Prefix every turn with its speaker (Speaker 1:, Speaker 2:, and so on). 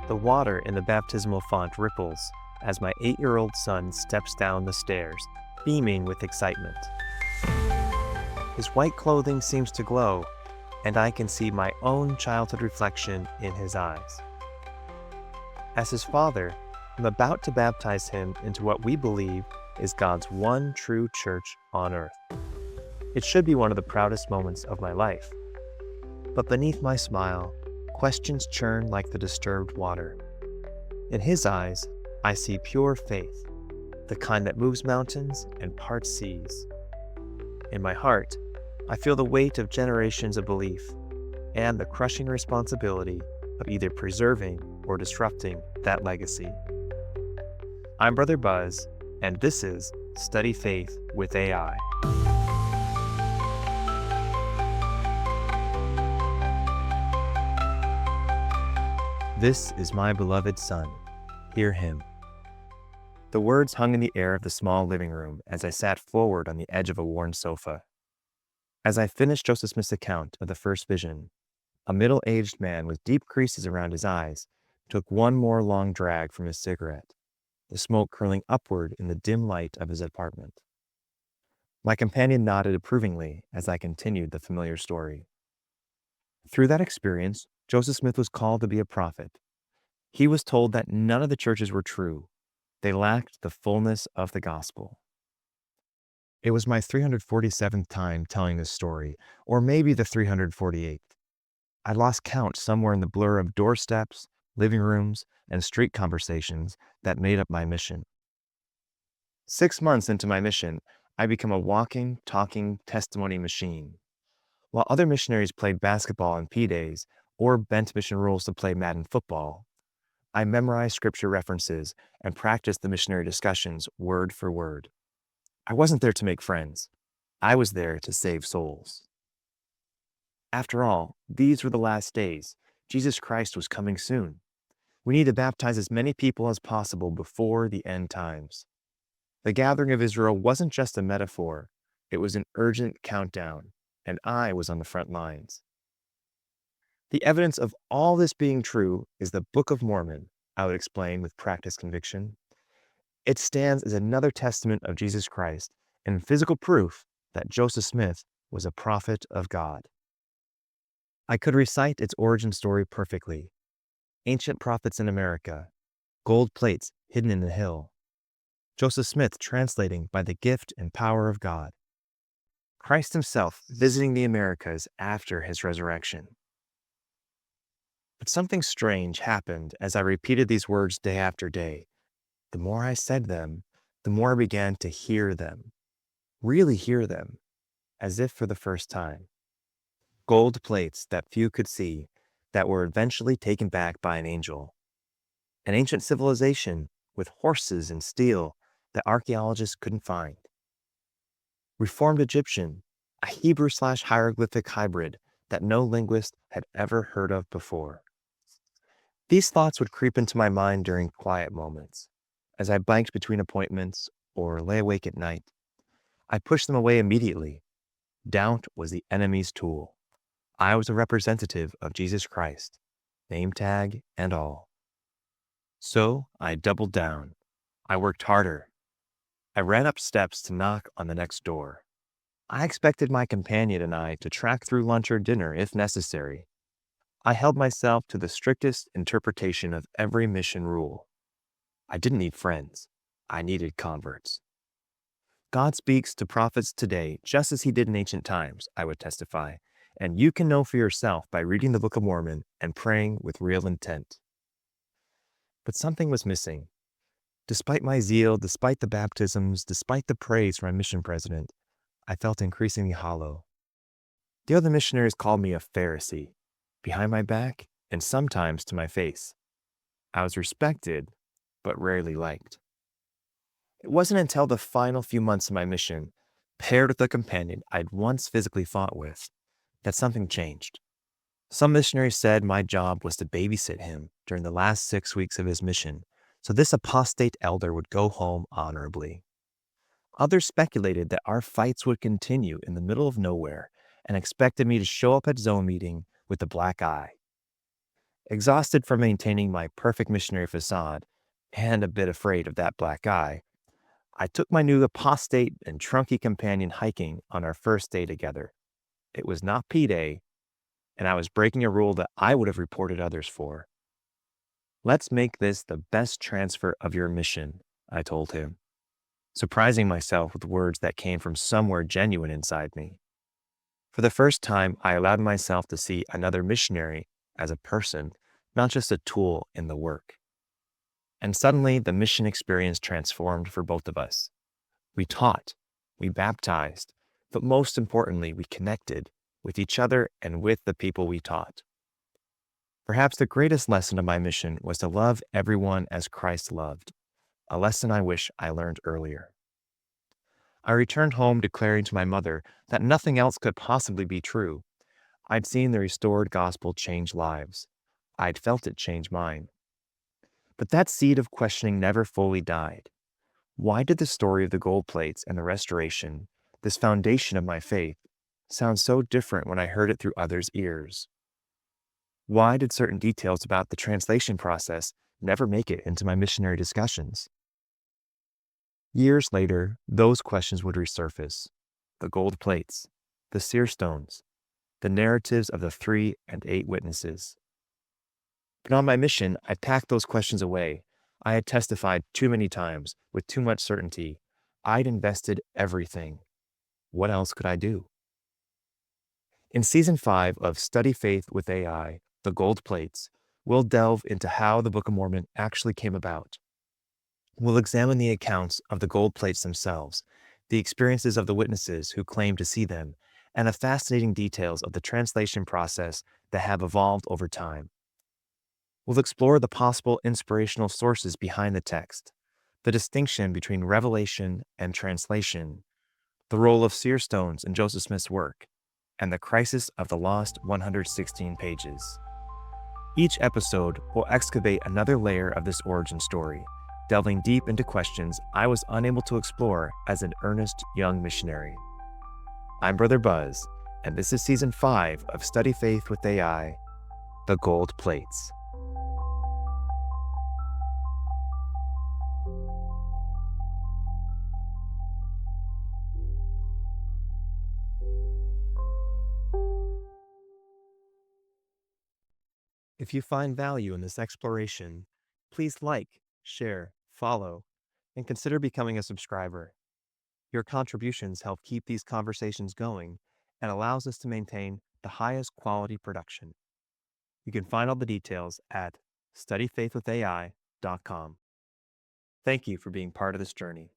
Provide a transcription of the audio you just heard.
Speaker 1: The water in the baptismal font ripples as my 8-year-old son steps down the stairs, beaming with excitement. His white clothing seems to glow, and I can see my own childhood reflection in his eyes. As his father, I'm about to baptize him into what we believe is God's one true church on earth. It should be one of the proudest moments of my life. But beneath my smile, questions churn like the disturbed water. In his eyes, I see pure faith, the kind that moves mountains and parts seas. In my heart, I feel the weight of generations of belief and the crushing responsibility of either preserving or disrupting that legacy. I'm Brother Buzz, and this is Study Faith with AI. This is my beloved son. Hear him. The words hung in the air of the small living room as I sat forward on the edge of a worn sofa. As I finished Joseph Smith's account of the first vision, a middle-aged man with deep creases around his eyes took one more long drag from his cigarette, the smoke curling upward in the dim light of his apartment. My companion nodded approvingly as I continued the familiar story. Through that experience, Joseph Smith was called to be a prophet. He was told that none of the churches were true. They lacked the fullness of the gospel. It was my 347th time telling this story, or maybe the 348th. I lost count somewhere in the blur of doorsteps, living rooms, and street conversations that made up my mission. 6 months into my mission, I became a walking, talking testimony machine. While other missionaries played basketball on P-days or bent mission rules to play Madden football, I memorized scripture references and practiced the missionary discussions word for word. I wasn't there to make friends. I was there to save souls. After all, these were the last days. Jesus Christ was coming soon. We need to baptize as many people as possible before the end times. The gathering of Israel wasn't just a metaphor. It was an urgent countdown, and I was on the front lines. The evidence of all this being true is the Book of Mormon, I would explain with practiced conviction. It stands as another testament of Jesus Christ and physical proof that Joseph Smith was a prophet of God. I could recite its origin story perfectly. Ancient prophets in America, gold plates hidden in the hill, Joseph Smith translating by the gift and power of God, Christ himself visiting the Americas after his resurrection. But something strange happened as I repeated these words day after day. The more I said them, the more I began to hear them, really hear them, as if for the first time. Gold plates that few could see, that were eventually taken back by an angel. An ancient civilization with horses and steel that archaeologists couldn't find. Reformed Egyptian, a Hebrew/hieroglyphic hybrid that no linguist had ever heard of before. These thoughts would creep into my mind during quiet moments. As I biked between appointments or lay awake at night, I pushed them away immediately. Doubt was the enemy's tool. I was a representative of Jesus Christ, name tag and all. So I doubled down. I worked harder. I ran up steps to knock on the next door. I expected my companion and I to track through lunch or dinner if necessary. I held myself to the strictest interpretation of every mission rule. I didn't need friends. I needed converts. God speaks to prophets today just as he did in ancient times, I would testify, and you can know for yourself by reading the Book of Mormon and praying with real intent. But something was missing. Despite my zeal, despite the baptisms, despite the praise from my mission president, I felt increasingly hollow. The other missionaries called me a Pharisee, behind my back and sometimes to my face. I was respected, but rarely liked. It wasn't until the final few months of my mission, paired with a companion I'd once physically fought with, that something changed. Some missionaries said my job was to babysit him during the last 6 weeks of his mission, so this apostate elder would go home honorably. Others speculated that our fights would continue in the middle of nowhere and expected me to show up at zone meeting with a black eye. Exhausted from maintaining my perfect missionary facade and a bit afraid of that black eye, I took my new apostate and trunky companion hiking on our first day together. It was not P-Day, and I was breaking a rule that I would have reported others for. Let's make this the best transfer of your mission, I told him, surprising myself with words that came from somewhere genuine inside me. For the first time, I allowed myself to see another missionary as a person, not just a tool in the work. And suddenly, the mission experience transformed for both of us. We taught, we baptized, but most importantly, we connected with each other and with the people we taught. Perhaps the greatest lesson of my mission was to love everyone as Christ loved, a lesson I wish I learned earlier. I returned home declaring to my mother that nothing else could possibly be true. I'd seen the restored gospel change lives. I'd felt it change mine. But that seed of questioning never fully died. Why did the story of the gold plates and the restoration, this foundation of my faith, sound so different when I heard it through others' ears? Why did certain details about the translation process never make it into my missionary discussions? Years later, those questions would resurface. The gold plates, the seer stones, the narratives of the 3 and 8 witnesses. But on my mission, I packed those questions away. I had testified too many times with too much certainty. I'd invested everything. What else could I do? In Season 5 of Study Faith with AI, The Gold Plates, we'll delve into how the Book of Mormon actually came about. We'll examine the accounts of the gold plates themselves, the experiences of the witnesses who claim to see them, and the fascinating details of the translation process that have evolved over time. We'll explore the possible inspirational sources behind the text, the distinction between revelation and translation, the role of seer stones in Joseph Smith's work, and the crisis of the lost 116 pages. Each episode will excavate another layer of this origin story, delving deep into questions I was unable to explore as an earnest young missionary. I'm Brother Buzz, and this is Season 5 of Study Faith with AI, The Gold Plates. If you find value in this exploration, please like, share, follow, and consider becoming a subscriber. Your contributions help keep these conversations going and allows us to maintain the highest quality production. You can find all the details at StudyFaithWithAI.com. Thank you for being part of this journey.